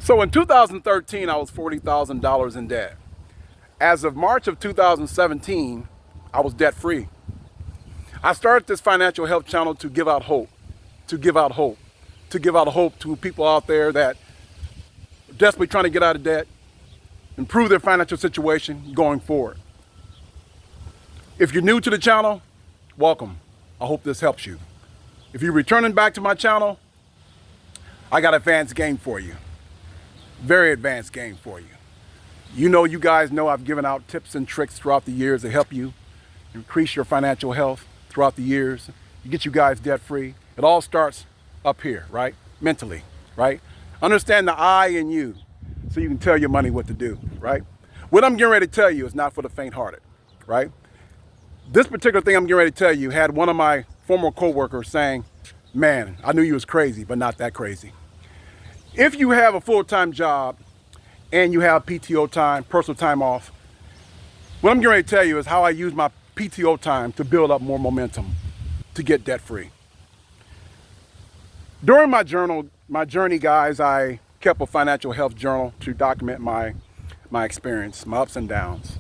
So in 2013, I was $40,000 in debt. As of March of 2017, I was debt free. I started this financial health channel to give out hope, to give out hope, to give out hope to people out there that are desperately trying to get out of debt, improve their financial situation going forward. If you're new to the channel, welcome. I hope this helps you. If you're returning back to my channel, I got advanced game for you. Very advanced game for you. You guys know I've given out tips and tricks throughout the years to help you increase your financial health throughout the years, to get you guys debt free. It all starts up here, right? Mentally, right? Understand the I in you so you can tell your money what to do, right? What I'm getting ready to tell you is not for the faint-hearted, right? This particular thing I'm getting ready to tell you had one of my former co-workers saying, man, I knew you was crazy, but not that crazy. If you have a full-time job and you have PTO time, personal time off, what I'm getting ready to tell you is how I use my PTO time to build up more momentum to get debt free. During my journey, guys, I kept a financial health journal to document my experience, my ups and downs.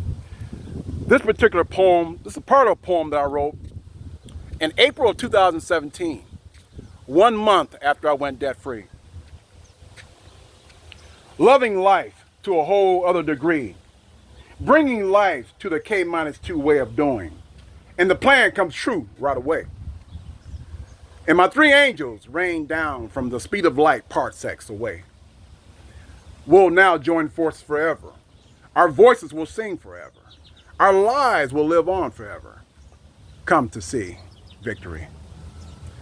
This particular poem, this is part of a poem that I wrote in April of 2017, 1 month after I went debt free. Loving life to a whole other degree, bringing life to the K-2 way of doing, and the plan comes true right away. And my 3 angels rain down from the speed of light parsecs away. We'll now join forces forever. Our voices will sing forever. Our lives will live on forever. Come to see victory.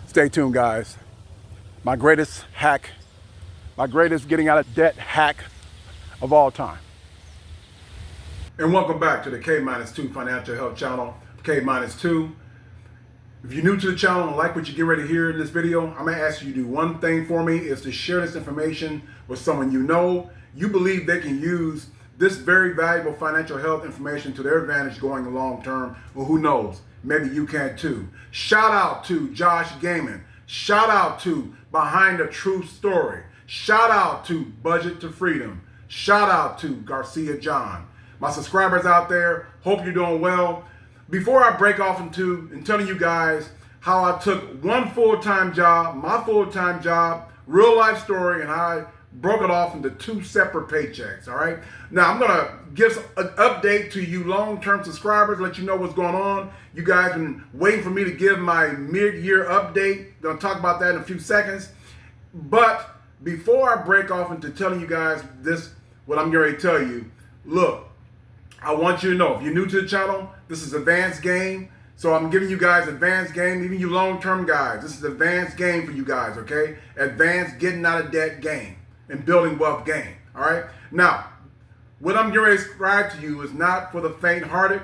Stay tuned, guys. My greatest hack, my greatest getting out of debt hack of all time. And welcome back to the K-2 Financial Health Channel, K-2. If you're new to the channel and like what you get ready to hear in this video, I'm gonna ask you to do one thing for me, is to share this information with someone you believe they can use this very valuable financial health information to their advantage going long term. Well, who knows? Maybe you can too. Shout out to Josh Gaiman. Shout out to Behind a True Story. Shout out to Budget to Freedom. Shout out to Garcia John. My subscribers out there, hope you're doing well. Before I break off into telling you guys how I took one full-time job, my full-time job, real life story, and how I broke it off into 2 separate paychecks, all right? Now, I'm gonna give an update to you long-term subscribers, let you know what's going on. You guys been waiting for me to give my mid-year update. Gonna talk about that in a few seconds. But before I break off into telling you guys this, what I'm going to tell you, look, I want you to know, if you're new to the channel, this is advanced game. So I'm giving you guys advanced game, even you long-term guys. This is advanced game for you guys, okay? Advanced getting out of debt game and building wealth game, all right? Now, what I'm going to describe to you is not for the faint-hearted.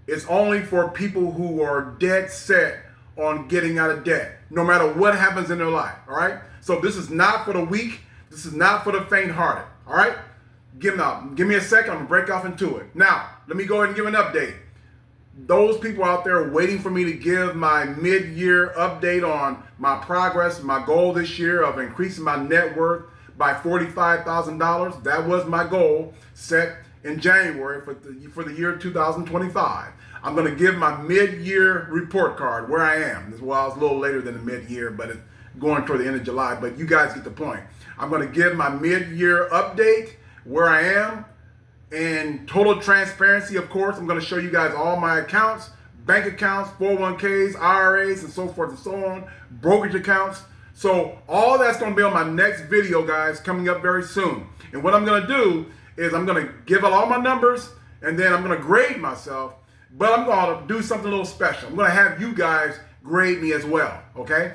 It's only for people who are dead set on getting out of debt, no matter what happens in their life, all right? So this is not for the weak. This is not for the faint-hearted, all right? Give me a second, I'm gonna break off into it. Now, let me go ahead and give an update. Those people out there waiting for me to give my mid-year update on my progress, my goal this year of increasing my net worth by $45,000. That was my goal set in January for the year 2025. I'm gonna give my mid-year report card where I am. Well, it's a little later than the mid-year, but it's going toward the end of July, but you guys get the point. I'm gonna give my mid-year update where I am, and total transparency, of course. I'm going to show you guys all my accounts, bank accounts, 401ks, IRAs, and so forth and so on, brokerage accounts. So all that's going to be on my next video, guys, coming up very soon. And what I'm going to do is I'm going to give out all my numbers, and then I'm going to grade myself, but I'm going to do something a little special. I'm going to have you guys grade me as well, okay?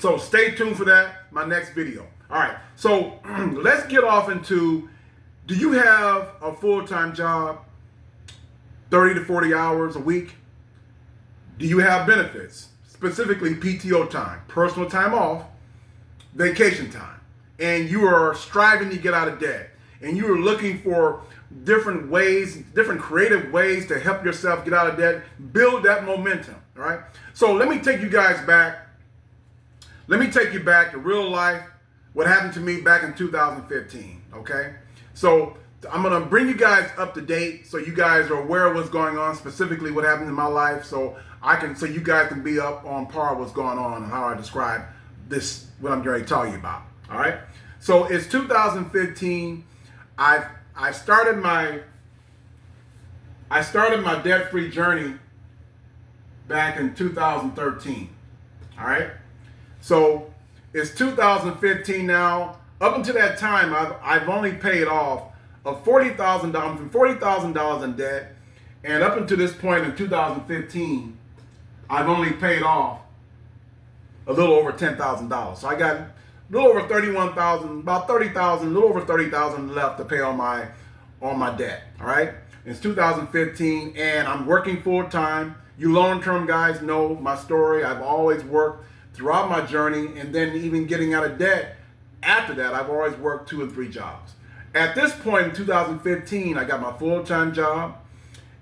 So stay tuned for that, my next video. All right, so let's get off into, do you have a full-time job, 30 to 40 hours a week? Do you have benefits, specifically PTO time, personal time off, vacation time, and you are striving to get out of debt, and you are looking for different ways, different creative ways to help yourself get out of debt, build that momentum, all right? So let me take you guys back. Let me take you back to real life what happened to me back in 2015, okay? So I'm gonna bring you guys up to date so you guys are aware of what's going on, specifically what happened in my life, so you guys can be up on par with what's going on and how I describe this, what I'm going to tell you about, all right? So it's 2015. I started my debt-free journey back in 2013, all right? So it's 2015 now. Up until that time, I've only paid off of $40,000 in debt, and up until this point in 2015, I've only paid off a little over $10,000. So I got a little over $31,000, about $30,000, a little over $30,000 left to pay on my debt. All right, it's 2015, and I'm working full time. You long-term guys know my story. I've always worked throughout my journey, and then even getting out of debt. After that, I've always worked 2 and 3 jobs. At this point in 2015, I got my full-time job,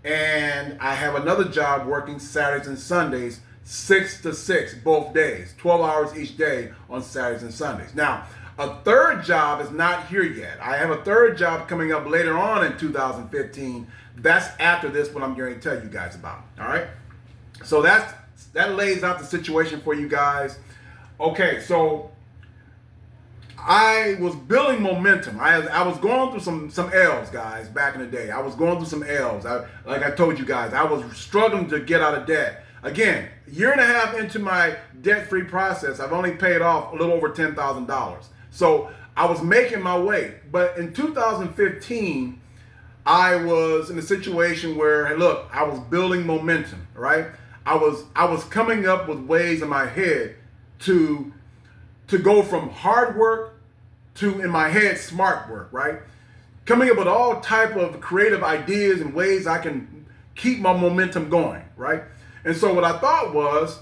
and I have another job working Saturdays and Sundays, 6 to 6, both days, 12 hours each day on Saturdays and Sundays. Now, a third job is not here yet. I have a third job coming up later on in 2015. That's after this, what I'm going to tell you guys about. All right. So that lays out the situation for you guys. Okay, so I was building momentum. I was going through some L's, guys, back in the day. I was going through some L's. Like I told you guys, I was struggling to get out of debt. Again, a year and a half into my debt-free process, I've only paid off a little over $10,000. So I was making my way. But in 2015, I was in a situation where, hey, look, I was building momentum, right? I was coming up with ways in my head to go from hard work to, in my head, smart work, right? Coming up with all type of creative ideas and ways I can keep my momentum going, right? And so what I thought was,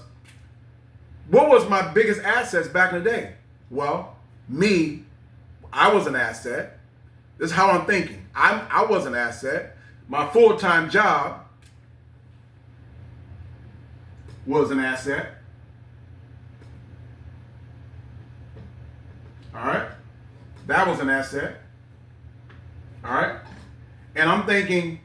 what was my biggest assets back in the day? Well, me, I was an asset. This is how I'm thinking. I was an asset. My full-time job was an asset. All right. That was an asset. All right. And I'm thinking,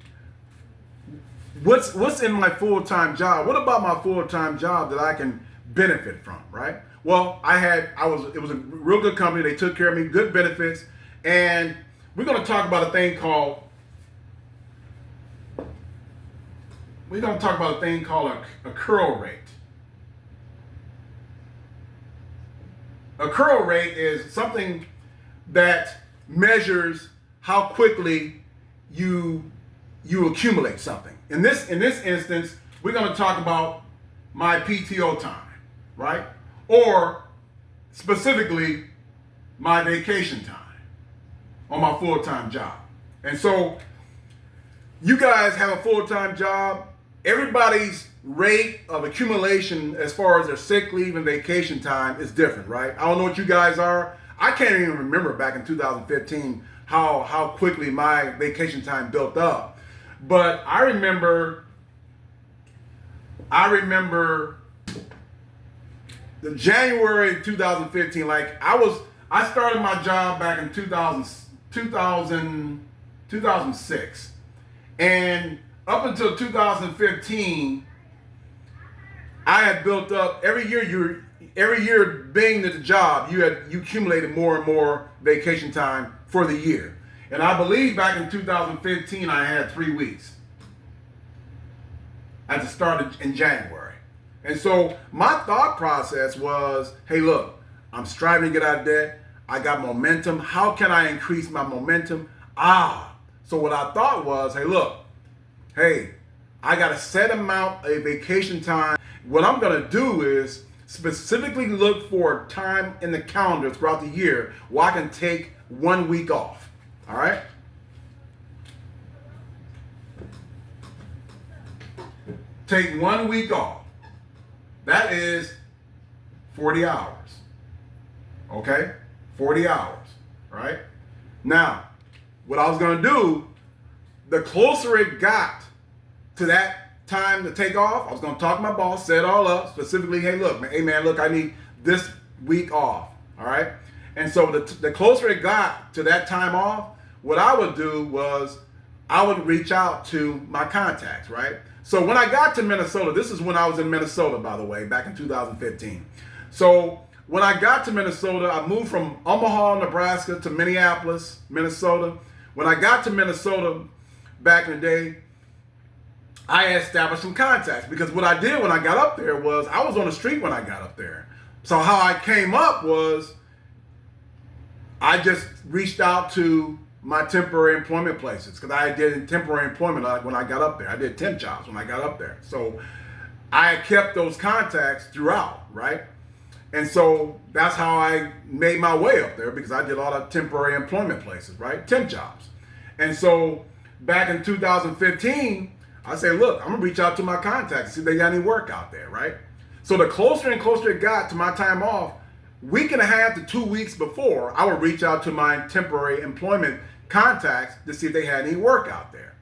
what's in my full-time job? What about my full-time job that I can benefit from, right? Well, it was a real good company. They took care of me, good benefits. And we're going to talk about a thing called a curl rate. A curl rate is something that measures how quickly you accumulate something. In this instance, we're going to talk about my PTO time, right? Or specifically my vacation time on my full-time job. And so you guys have a full-time job. Everybody's rate of accumulation as far as their sick leave and vacation time is different, right? I don't know what you guys are. I can't even remember back in 2015 how quickly my vacation time built up. But I remember the January 2015, like I started my job back in 2006. And up until 2015, I had built up every year being at the job, you accumulated more and more vacation time for the year. And I believe back in 2015, I had 3 weeks at the start in January. And so my thought process was, hey, look, I'm striving to get out of debt. I got momentum. How can I increase my momentum? So what I thought was, hey, I got a set amount of vacation time. What I'm going to do is specifically look for time in the calendar throughout the year where I can take 1 week off. All right? Take 1 week off. That is 40 hours. Okay? 40 hours. Right? Now, what I was going to do, the closer it got to that time to take off, I was going to talk to my boss, set it all up, specifically, hey, man, look, I need this week off, all right? And so the closer it got to that time off, what I would do was I would reach out to my contacts, right? So when I got to Minnesota, this is when I was in Minnesota, by the way, back in 2015. So when I got to Minnesota, I moved from Omaha, Nebraska to Minneapolis, Minnesota. When I got to Minnesota back in the day, I established some contacts because what I did when I got up there was I was on the street when I got up there. So how I came up was I just reached out to my temporary employment places because I did temporary employment when I got up there. I did temp jobs when I got up there. So I kept those contacts throughout, right? And so that's how I made my way up there because I did a lot of temporary employment places, right? Temp jobs. And so back in 2015, I say, look, I'm gonna reach out to my contacts, see if they got any work out there, right? So the closer and closer it got to my time off, week and a half to 2 weeks before, I would reach out to my temporary employment contacts to see if they had any work out there.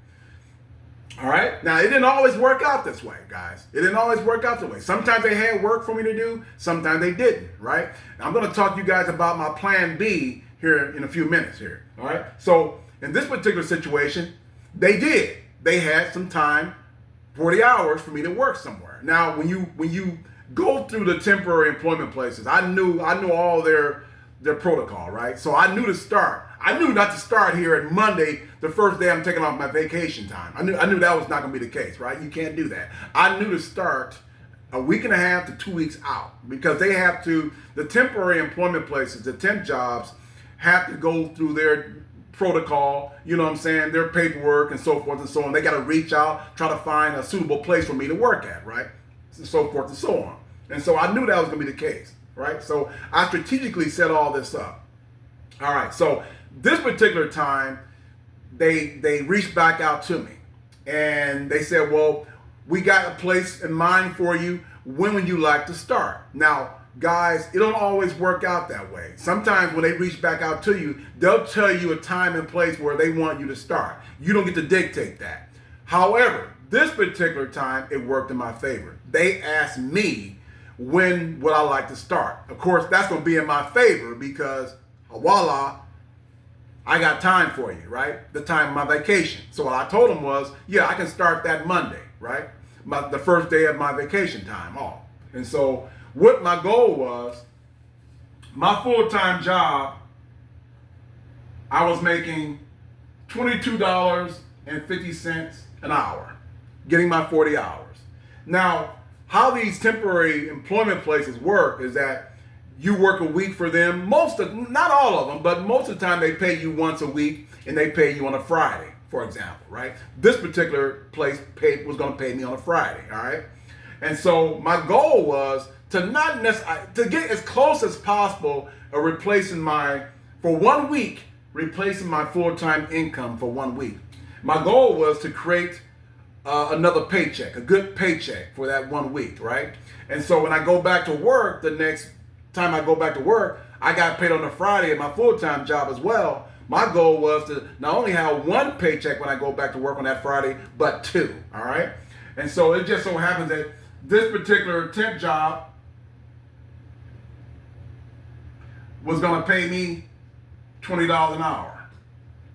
All right. Now, it didn't always work out this way, guys. It didn't always work out this way. Sometimes they had work for me to do. Sometimes they didn't, right? Now, I'm going to talk to you guys about my plan B here in a few minutes here. All right. So in this particular situation, they did. They had some time, 40 hours for me to work somewhere. Now, when you go through the temporary employment places, I knew all their protocol, right? So I knew to start. I knew not to start here at Monday, the first day I'm taking off my vacation time. I knew that was not going to be the case, right? You can't do that. I knew to start a week and a half to 2 weeks out because they have to, the temporary employment places, the temp jobs have to go through their protocol, you know what I'm saying, their paperwork and so forth and so on. They got to reach out, try to find a suitable place for me to work at, right? And so forth and so on. And so I knew that was going to be the case, right? So I strategically set all this up. All right, so this particular time, they reached back out to me and they said, well, we got a place in mind for you. When would you like to start? Now, guys, it don't always work out that way. Sometimes when they reach back out to you, they'll tell you a time and place where they want you to start. You don't get to dictate that. However, this particular time, it worked in my favor. They asked me when would I like to start. Of course, that's going to be in my favor because voila, I got time for you, right? The time of my vacation. So what I told them was, yeah, I can start that Monday, right? The first day of my vacation time off. And so what my goal was, my full-time job, I was making $22.50 an hour, getting my 40 hours. Now, how these temporary employment places work is that you work a week for them. Not all of them, but most of the time they pay you once a week and they pay you on a Friday, for example, right? This particular place was going to pay me on a Friday, all right? And so my goal was to to get as close as possible of replacing for 1 week, replacing my full-time income for 1 week. My goal was to create another paycheck, a good paycheck for that 1 week, right? And so when I go back to work, the next time I go back to work, I got paid on a Friday at my full-time job as well. My goal was to not only have one paycheck when I go back to work on that Friday, but two, all right? And so it just so happens that this particular temp job was going to pay me $20 an hour,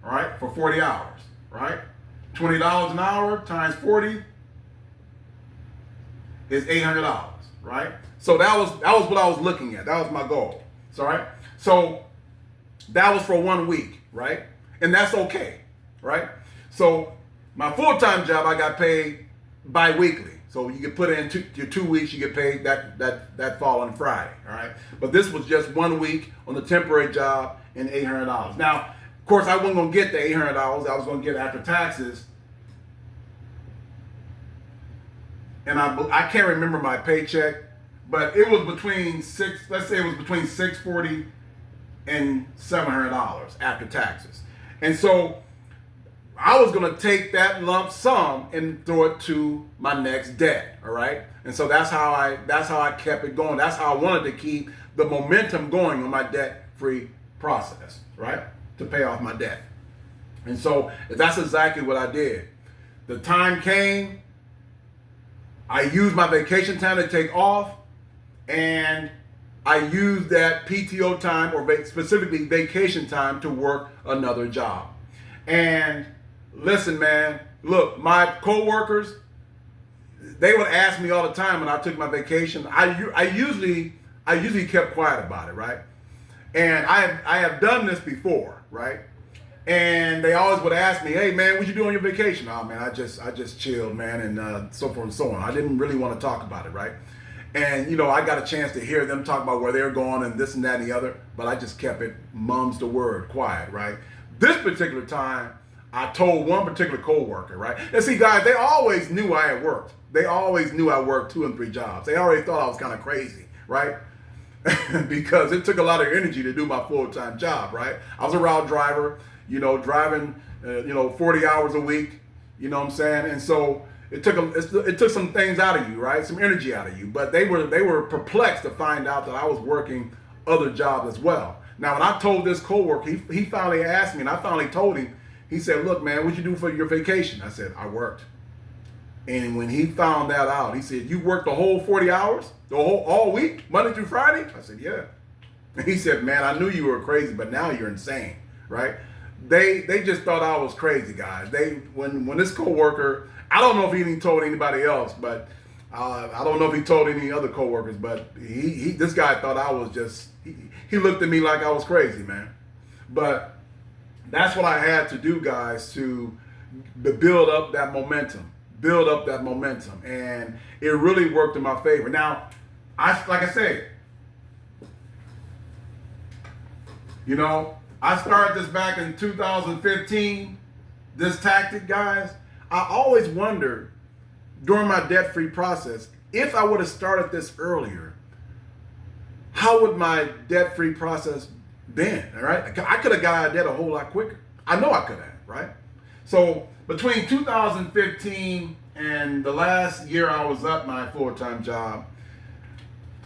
all right, for 40 hours, right? $20 an hour times 40 is $800, right? So that was what I was looking at. That was my goal. So, right? So that was for 1 week, right? And that's okay, right? So my full-time job, I got paid bi-weekly. So you can put in your 2 weeks, you get paid that following Friday, all right? But this was just 1 week on the temporary job and $800. Now, of course, I wasn't going to get the $800. I was going to get after taxes. And I can't remember my paycheck, but it was between between $640 and $700 after taxes. And so I was going to take that lump sum and throw it to my next debt, all right? And so that's how I kept it going. That's how I wanted to keep the momentum going on my debt-free process, right? To pay off my debt. And so that's exactly what I did. The time came, I used my vacation time to take off, and I use that PTO time or specifically vacation time to work another job. And listen, man, look, my coworkers, they would ask me all the time when I took my vacation. I usually kept quiet about it, right? And I have done this before, right? And they always would ask me, "Hey, man, what you do on your vacation?" "Oh, man, I just chilled, man," and so forth and so on. I didn't really want to talk about it, right? And I got a chance to hear them talk about where they're going and this and that and the other, but I just kept it mum's the word, quiet, right? This particular time, I told one particular coworker, right? And see, guys, they always knew I had worked. They always knew I worked 2 and 3 jobs. They already thought I was kind of crazy, right? Because it took a lot of energy to do my full-time job, right? I was a route driver, driving, 40 hours a week, you know what I'm saying? And so it took some things out of you, right? Some energy out of you. But they were perplexed to find out that I was working other jobs as well. Now, when I told this coworker, he finally asked me, and I finally told him. He said, "Look, man, what'd you do for your vacation?" I said, "I worked." And when he found that out, he said, "You worked the whole 40 hours, all week, Monday through Friday?" I said, "Yeah." And he said, "Man, I knew you were crazy, but now you're insane," right? They just thought I was crazy, guys. When this coworker, I don't know if he even told anybody else, but I don't know if he told any other coworkers, but this guy thought I was just, he looked at me like I was crazy, man. But that's what I had to do, guys, to build up that momentum, and it really worked in my favor. Now, like I said, I started this back in 2015, this tactic, guys. I always wondered during my debt-free process, if I would have started this earlier, how would my debt-free process been, all right? I could have got out of debt a whole lot quicker. I know I could have, right? So between 2015 and the last year I was at my full-time job,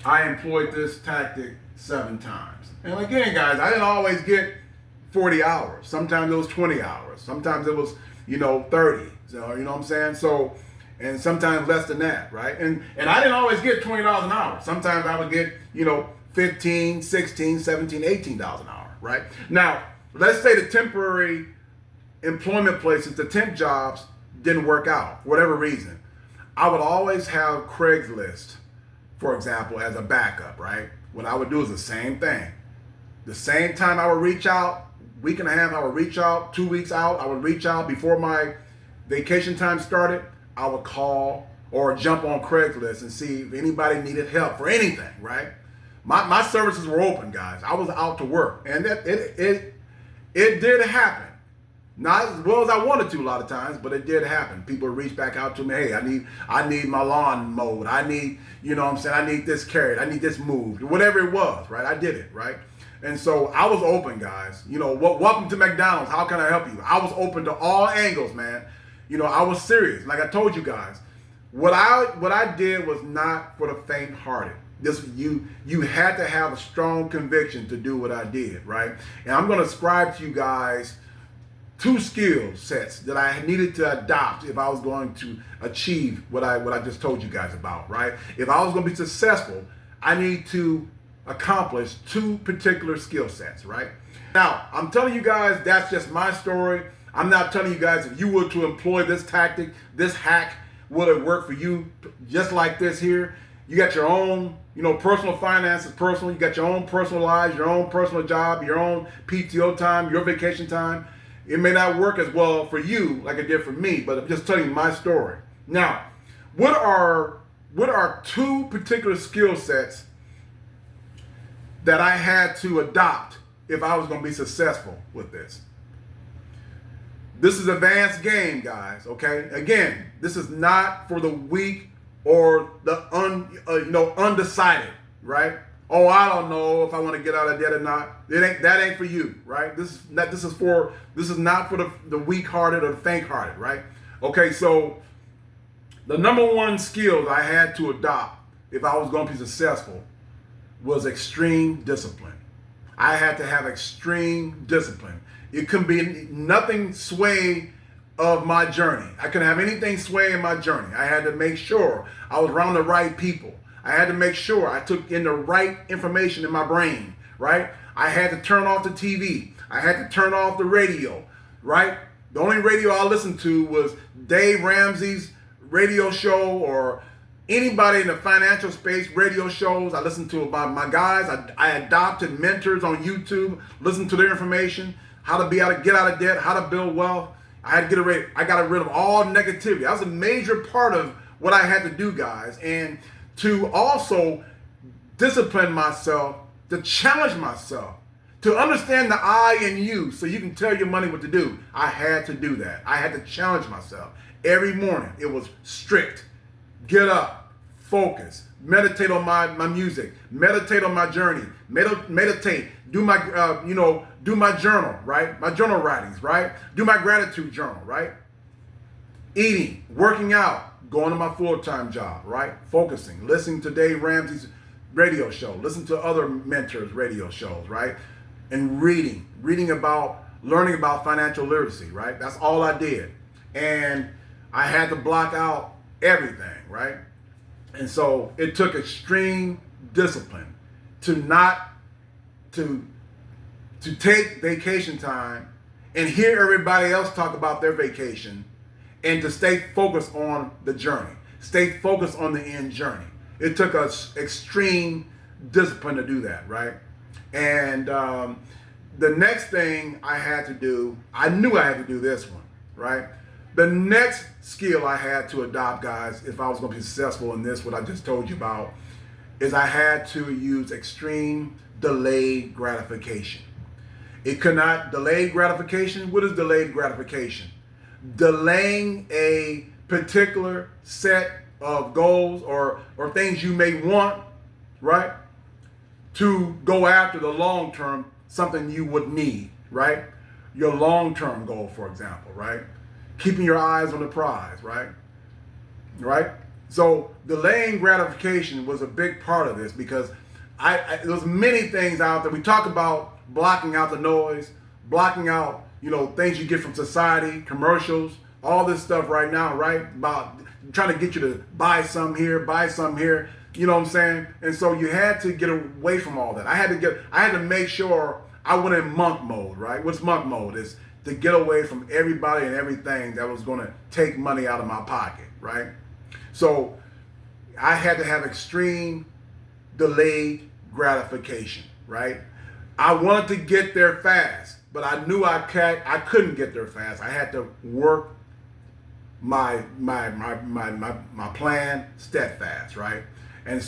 I employed this tactic 7 times. And again, guys, I didn't always get 40 hours. Sometimes it was 20 hours. Sometimes it was, 30. So, you know what I'm saying? So, and sometimes less than that, right? And I didn't always get $20 an hour. Sometimes I would get, $15, $16, $17, $18 an hour, right? Now, let's say the temporary employment places, the temp jobs didn't work out for whatever reason. I would always have Craigslist, for example, as a backup, right? What I would do is the same thing. The same time I would reach out, week and a half, I would reach out, 2 weeks out, I would reach out before my vacation time started. I would call or jump on Craigslist and see if anybody needed help for anything, right? My services were open, guys. I was out to work, and it did happen. Not as well as I wanted to a lot of times, but it did happen. People would reach back out to me. "Hey, I need my lawn mowed. I need, I need this carried. I need this moved." Whatever it was, right? I did it, right? And so I was open, guys. Welcome to McDonald's. How can I help you? I was open to all angles, man. I was serious. Like I told you guys, what I did was not for the faint-hearted. You had to have a strong conviction to do what I did, right? And I'm going to ascribe to you guys 2 skill sets that I needed to adopt if I was going to achieve what I just told you guys about, right? If I was going to be successful, I need to accomplish 2 particular skill sets, right? Now, I'm telling you guys, that's just my story. I'm not telling you guys if you were to employ this tactic, this hack, will it work for you just like this here? You got your own, personal finances, personal. You got your own personal lives, your own personal job, your own PTO time, your vacation time. It may not work as well for you like it did for me, but I'm just telling you my story. Now, what are 2 particular skill sets that I had to adopt if I was going to be successful with this? This is advanced game, guys, okay? Again, this is not for the weak or the undecided, right? Oh, I don't know if I want to get out of debt or not. That ain't for you, right? This is not for the weak-hearted or the faint-hearted, right? Okay, so the number 1 skill that I had to adopt if I was going to be successful was extreme discipline. I had to have extreme discipline. It couldn't be nothing swaying of my journey. I couldn't have anything swaying my journey. I had to make sure I was around the right people. I had to make sure I took in the right information in my brain, right? I had to turn off the TV. I had to turn off the radio, right? The only radio I listened to was Dave Ramsey's radio show or anybody in the financial space radio shows. I listened to about my guys. I adopted mentors on YouTube, listened to their information, how to get out of debt, how to build wealth. I got rid of all negativity. That was a major part of what I had to do, guys. And to also discipline myself, to challenge myself, to understand the I in you so you can tell your money what to do. I had to do that. I had to challenge myself. Every morning, it was strict. Get up, focus, meditate on my music, meditate on my journey, meditate, do my, do my journal, right? My journal writings, right? Do my gratitude journal, right? Eating, working out, going to my full-time job, right? Focusing, listening to Dave Ramsey's radio show, listen to other mentors' radio shows, right? And learning about financial literacy, right? That's all I did. And I had to block out everything, right? And so it took extreme discipline to take vacation time and hear everybody else talk about their vacation and to stay focused on the journey, stay focused on the end journey. It took us extreme discipline to do that, right? And the next thing I had to do, I knew I had to do this one, right? The next skill I had to adopt, guys, if I was going to be successful in this, what I just told you about, is I had to use extreme delayed gratification. Delayed gratification, what is delayed gratification? Delaying a particular set of goals or things you may want, right? To go after the long term, something you would need, right? Your long-term goal, for example, right? Keeping your eyes on the prize, right? Right? So delaying gratification was a big part of this because there's many things out there. We talk about blocking out the noise, blocking out, things you get from society, commercials, all this stuff right now, right? About trying to get you to buy some here, you know what I'm saying? And so you had to get away from all that. I had to make sure I went in monk mode, right? What's monk mode? Is to get away from everybody and everything that was going to take money out of my pocket, right? So I had to have extreme delayed gratification, right? I wanted to get there fast, but I knew I couldn't get there fast. I had to work my plan steadfast, right? And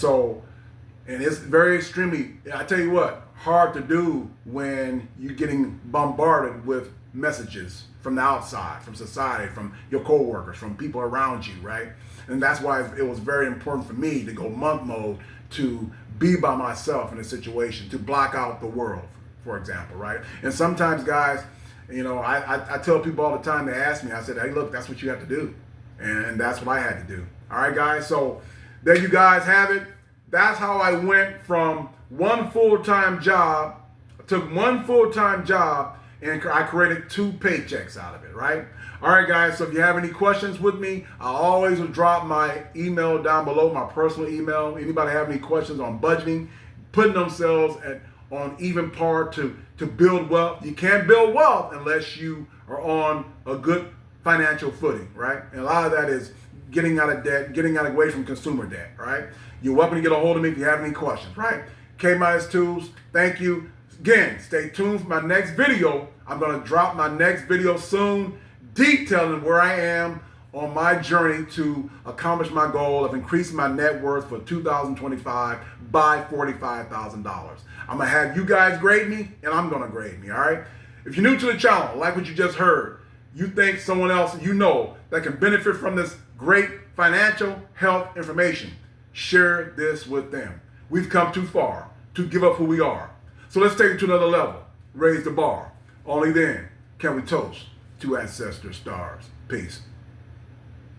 it's very extremely, I tell you what, hard to do when you're getting bombarded with messages from the outside, from society, from your coworkers, from people around you, right? And that's why it was very important for me to go monk mode, to be by myself in a situation, to block out the world, for example, right? And sometimes, guys, I tell people all the time, they ask me, I said, hey, look, that's what you have to do. And that's what I had to do. All right, guys, so there you guys have it. That's how I went from one full-time job, took one full-time job, and I created 2 paychecks out of it, right? All right, guys, so if you have any questions with me, I always will drop my email down below, my personal email. Anybody have any questions on budgeting, putting themselves on even par to build wealth? You can't build wealth unless you are on a good financial footing, right? And a lot of that is getting out of debt, getting away from consumer debt, right? You're welcome to get a hold of me if you have any questions, right? Kminustwo, thank you. Again, stay tuned for my next video. I'm going to drop my next video soon, detailing where I am on my journey to accomplish my goal of increasing my net worth for 2025 by $45,000. I'm going to have you guys grade me, and I'm going to grade me, all right? If you're new to the channel, like what you just heard, you think someone else that can benefit from this great financial health information, share this with them. We've come too far to give up who we are. So let's take it to another level. Raise the bar. Only then can we toast to ancestor stars. Peace.